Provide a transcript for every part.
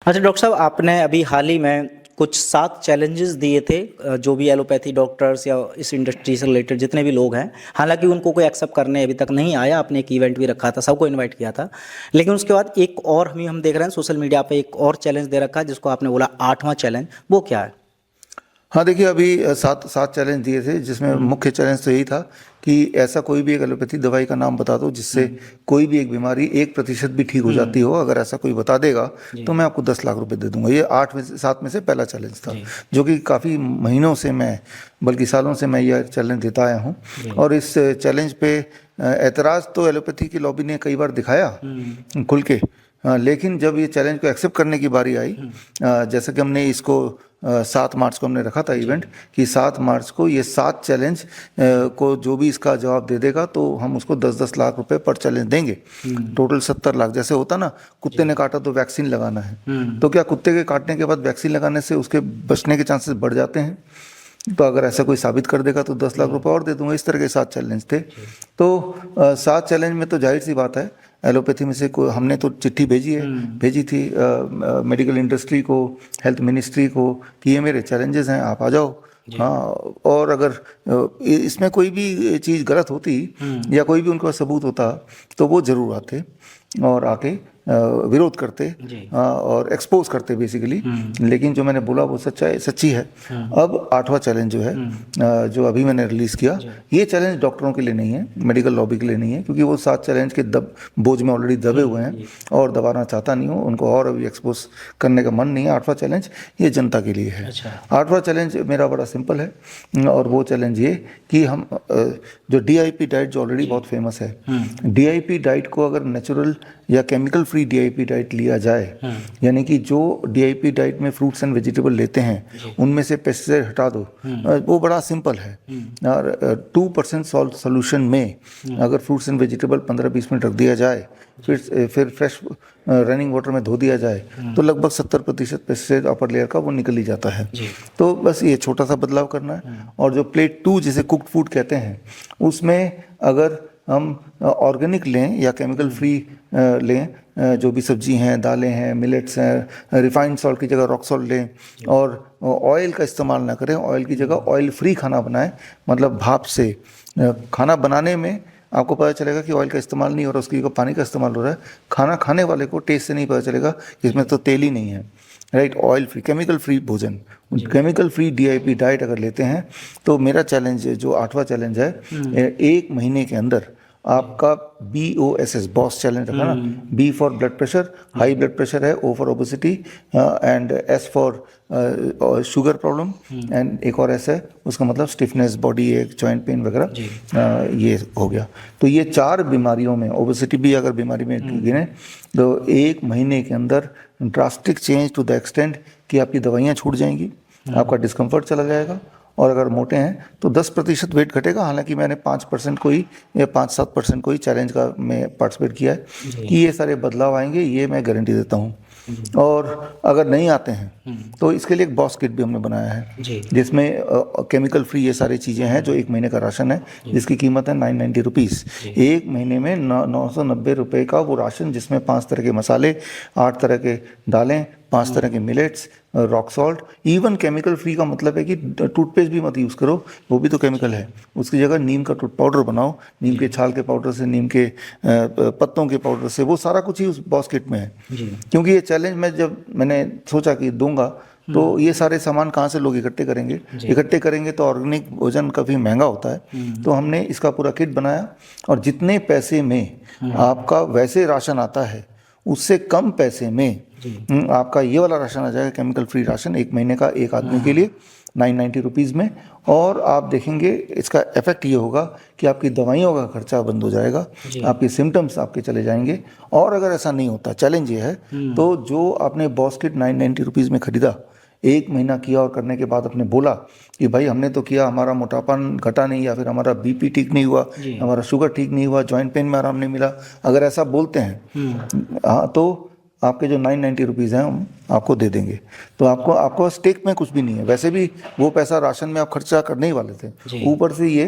अच्छा डॉक्टर साहब, आपने अभी हाल ही में कुछ 7 चैलेंजेस दिए थे, जो भी एलोपैथी डॉक्टर्स या इस इंडस्ट्री से रिलेटेड जितने भी लोग हैं। हालांकि उनको कोई एक्सेप्ट करने अभी तक नहीं आया। आपने एक इवेंट भी रखा था, सबको इनवाइट किया था, लेकिन उसके बाद एक और हम देख रहे हैं सोशल मीडिया पे एक और चैलेंज दे रखा है जिसको आपने बोला 8वां चैलेंज। वो क्या है? हाँ देखिए, अभी सात सात चैलेंज दिए थे, जिसमें मुख्य चैलेंज तो यही था कि ऐसा कोई भी एक एलोपैथी दवाई का नाम बता दो जिससे कोई भी एक बीमारी 1% भी ठीक हो जाती हो। अगर ऐसा कोई बता देगा तो मैं आपको 10 लाख रुपए दे दूंगा। ये 7 में से पहला चैलेंज था, जो कि काफ़ी महीनों से मैं, बल्कि सालों से मैं यह चैलेंज देता आया हूँ। और इस चैलेंज पे एतराज़ तो एलोपैथी की लॉबी ने कई बार दिखाया खुल के। लेकिन जब ये चैलेंज को एक्सेप्ट करने की बारी आई, जैसे कि हमने इसको 7 मार्च को हमने रखा था इवेंट, कि 7 मार्च को ये 7 चैलेंज को जो भी इसका जवाब दे देगा तो हम उसको 10-10 लाख रुपए पर चैलेंज देंगे। टोटल 70 लाख। जैसे होता ना, कुत्ते ने काटा तो वैक्सीन लगाना है, तो क्या कुत्ते के काटने के बाद वैक्सीन लगाने से उसके बचने के चांसेस बढ़ जाते हैं? तो अगर ऐसा कोई साबित कर देगा तो 10 लाख रुपए और दे दूंगा। इस तरह के 7 चैलेंज थे। तो 7 चैलेंज में तो जाहिर सी बात है, एलोपैथी में से कोई, हमने तो चिट्ठी भेजी थी मेडिकल इंडस्ट्री को, हेल्थ मिनिस्ट्री को, कि ये मेरे चैलेंजेस हैं, आप आ जाओ। हाँ, और अगर इसमें कोई भी चीज़ गलत होती या कोई भी उनका सबूत होता तो वो ज़रूर आते और आके विरोध करते और एक्सपोज करते बेसिकली। लेकिन जो मैंने बोला वो सच्ची है। अब 8वां चैलेंज जो है, जो अभी मैंने रिलीज़ किया, ये चैलेंज डॉक्टरों के लिए नहीं है, मेडिकल लॉबी के लिए नहीं है, क्योंकि वो 7 चैलेंज के बोझ में ऑलरेडी दबे हुए हैं और दबाना चाहता नहीं हूँ उनको, और अभी एक्सपोज करने का मन नहीं है। 8वां चैलेंज ये जनता के लिए है। 8वां चैलेंज मेरा बड़ा सिंपल है, और वो चैलेंज ये कि हम जो DIP डाइट, जो ऑलरेडी बहुत फेमस है, DIP डाइट को अगर नेचुरल या केमिकल फ्री DIP डाइट लिया जाए, यानी कि जो DIP डाइट में फ्रूट्स एंड वेजिटेबल लेते हैं उनमें से पेस्टिसाइड हटा दो, वो बड़ा सिंपल है। और 2% सॉल्ट सोल्यूशन में अगर फ्रूट्स एंड वेजिटेबल 15-20 मिनट रख दिया जाए, फिर फ्रेश रनिंग वाटर में धो दिया जाए, तो लगभग 70% पेस्टिसाइड अपर लेयर का वो निकल ही जाता है। तो बस ये छोटा सा बदलाव करना है। और जो प्लेट 2 जिसे कुक्ड फूड कहते हैं, उसमें अगर हम ऑर्गेनिक लें या केमिकल फ्री लें, जो भी सब्जी हैं, दालें हैं, मिलेट्स हैं, रिफाइंड सॉल्ट की जगह रॉक सॉल्ट लें, और ऑयल का इस्तेमाल ना करें, ऑयल की जगह ऑयल फ्री खाना बनाएं, मतलब भाप से खाना बनाने में आपको पता चलेगा कि ऑयल का इस्तेमाल नहीं हो रहा, उसकी जगह पानी का इस्तेमाल हो रहा है। खाना खाने वाले को टेस्ट से नहीं पता चलेगा कि इसमें तो तेल ही नहीं है, right. Oil free, chemical free भोजन, केमिकल फ्री DIP डाइट अगर लेते हैं, तो मेरा चैलेंज जो 8वां चैलेंज है, 1 महीने के अंदर आपका BOSS, बॉस चैलेंज रखा ना, B for blood pressure, high blood pressure है, O for obesity, and S for sugar problem, and एक और S है, उसका मतलब स्टिफनेस, बॉडी एक, जॉइंट पेन वगैरह, ये हो गया। तो ये 4 बीमारियों में, ओबेसिटी भी अगर बीमारी में गिने, तो 1 महीने के अंदर drastic change to the extent कि आपकी दवाइयाँ छूट जाएंगी, आपका डिस्कम्फर्ट चला जाएगा, और अगर मोटे हैं तो 10% वेट घटेगा। हालांकि मैंने 5% को ही या 5-7% को ही चैलेंज का में पार्टिसिपेट किया है, कि ये सारे बदलाव आएंगे, ये मैं गारंटी देता हूँ। और अगर नहीं आते हैं तो इसके लिए एक बॉस किट भी हमने बनाया है, जिसमें केमिकल फ्री ये सारी चीज़ें हैं, जो 1 महीने का राशन है, जिसकी कीमत है 990 रुपीज़। 1 महीने में 990 रुपये का वो राशन, जिसमें 5 तरह के मसाले, 8 तरह के दालें, 5 तरह के millets, rock salt, even chemical free का मतलब है कि टूथपेस्ट भी मत यूज़ करो, वो भी तो केमिकल है। उसकी जगह नीम का पाउडर बनाओ, नीम के छाल के पाउडर से, नीम के पत्तों के पाउडर से, वो सारा कुछ ही उस बॉस किट में है। क्योंकि ये चैलेंज में जब मैंने सोचा कि दूंगा, तो ये सारे सामान कहाँ से लोग इकट्ठे करेंगे? इकट्ठे करेंगे तो ऑर्गेनिक भोजन काफ़ी महंगा होता है। तो हमने इसका पूरा किट बनाया, और जितने पैसे में आपका वैसे राशन आता है, उससे कम पैसे में आपका ये वाला राशन आ जाएगा, केमिकल फ्री राशन, 1 महीने का एक आदमी के लिए 990 रुपीज़ में। और आप देखेंगे इसका इफेक्ट ये होगा कि आपकी दवाइयों का खर्चा बंद हो जाएगा, आपके सिम्टम्स आपके चले जाएंगे। और अगर ऐसा नहीं होता, चैलेंज ये है, तो जो आपने बॉस किट 990 रुपीज़ में खरीदा, 1 महीना किया और करने के बाद अपने बोला कि भाई हमने तो किया, हमारा मोटापन घटा नहीं, या फिर हमारा BP ठीक नहीं हुआ, हमारा शुगर ठीक नहीं हुआ, जॉइंट पेन में आराम नहीं मिला, अगर ऐसा बोलते हैं, हाँ, तो आपके जो 990 रुपीज़ हैं हम आपको दे देंगे। तो आपको स्टेक में कुछ भी नहीं है, वैसे भी वो पैसा राशन में आप खर्चा करने ही वाले थे, ऊपर से ये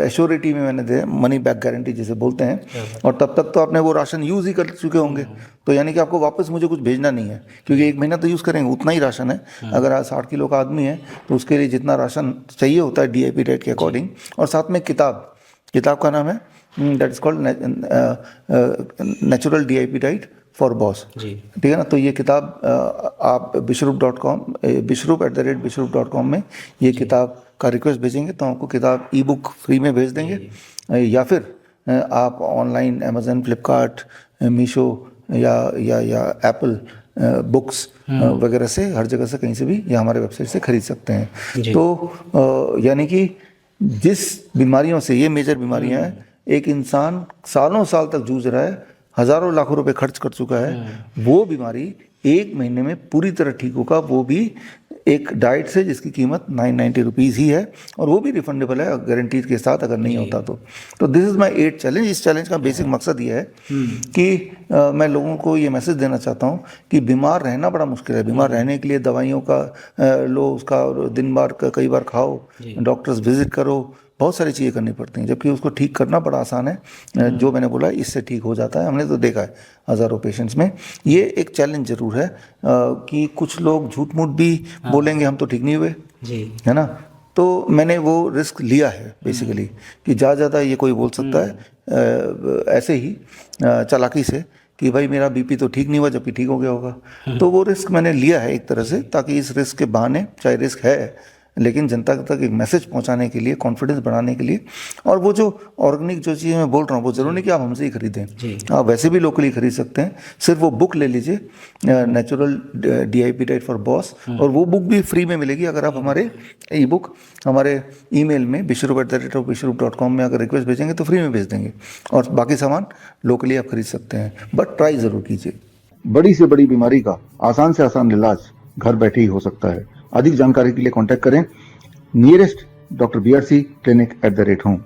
एश्योरिटी में मैंने दे, मनी बैक गारंटी जिसे बोलते हैं, और तब तक तो आपने वो राशन यूज़ ही कर चुके होंगे, तो यानी कि आपको वापस मुझे कुछ भेजना नहीं है, क्योंकि 1 महीना तो यूज़ करेंगे, उतना ही राशन है। अगर आज 60 किलो का आदमी है तो उसके लिए जितना राशन चाहिए होता है DIP डाइट के अकॉर्डिंग, और साथ में किताब का नाम है that is called natural DIP diet for boss, ठीक है ना। तो ये किताब आप bishrup@bishrup.com में ये किताब का रिक्वेस्ट भेजेंगे तो आपको किताब ई-बुक फ्री में भेज देंगे, या फिर आप ऑनलाइन अमेजन, फ्लिपकार्ट, मीशो या एप्पल बुक्स वगैरह से, हर जगह से, कहीं से भी, या हमारे वेबसाइट से खरीद सकते हैं। तो यानी कि जिस बीमारियों से, ये मेजर बीमारियां हैं, एक इंसान सालों साल तक जूझ रहा है, हजारों लाखों रुपए खर्च कर चुका है, वो बीमारी 1 महीने में पूरी तरह ठीक होगा, वो भी एक डाइट से जिसकी कीमत 990 रुपीज़ ही है, और वो भी रिफंडेबल है गारंटी के साथ, अगर नहीं होता तो दिस इज़ माई 8 चैलेंज। इस चैलेंज का बेसिक मकसद ये है कि मैं लोगों को ये मैसेज देना चाहता हूँ कि बीमार रहना बड़ा मुश्किल है। बीमार रहने के लिए दवाइयों का लो, उसका दिन बार कई बार खाओ, डॉक्टर्स विजिट करो, बहुत सारी चीज़ें करनी पड़ती हैं, जबकि उसको ठीक करना बड़ा आसान है। जो मैंने बोला, इससे ठीक हो जाता है, हमने तो देखा है हज़ारों पेशेंट्स में। ये एक चैलेंज ज़रूर है कि कुछ लोग झूठ मूठ भी बोलेंगे, हम तो ठीक नहीं हुए, है ना। तो मैंने वो रिस्क लिया है बेसिकली कि ज़्यादा ये कोई बोल सकता है ऐसे ही चालाकी से कि भाई मेरा BP तो ठीक नहीं हुआ, जबकि ठीक हो गया होगा। तो वो रिस्क मैंने लिया है एक तरह से, ताकि इस रिस्क के बहाने, चाहे रिस्क है लेकिन जनता तक एक मैसेज पहुंचाने के लिए, कॉन्फिडेंस बढ़ाने के लिए, और वो जो ऑर्गेनिक जो चीज़ मैं बोल रहा हूँ, वो ज़रूरी नहीं कि आप हमसे ही खरीदें, आप वैसे भी लोकली खरीद सकते हैं। सिर्फ वो बुक ले लीजिए, natural DIP diet for boss, और वो बुक भी फ्री में मिलेगी अगर आप हमारे ई-बुक हमारे ईमेल में bishrup@bishrup.com में अगर रिक्वेस्ट भेजेंगे तो फ्री में भेज देंगे, और बाकी सामान लोकली आप खरीद सकते हैं, बट ट्राई ज़रूर कीजिए। बड़ी से बड़ी बीमारी का आसान से आसान इलाज घर बैठे ही हो सकता है। अधिक जानकारी के लिए कांटेक्ट करें nearest Dr. BRC Clinic @ home।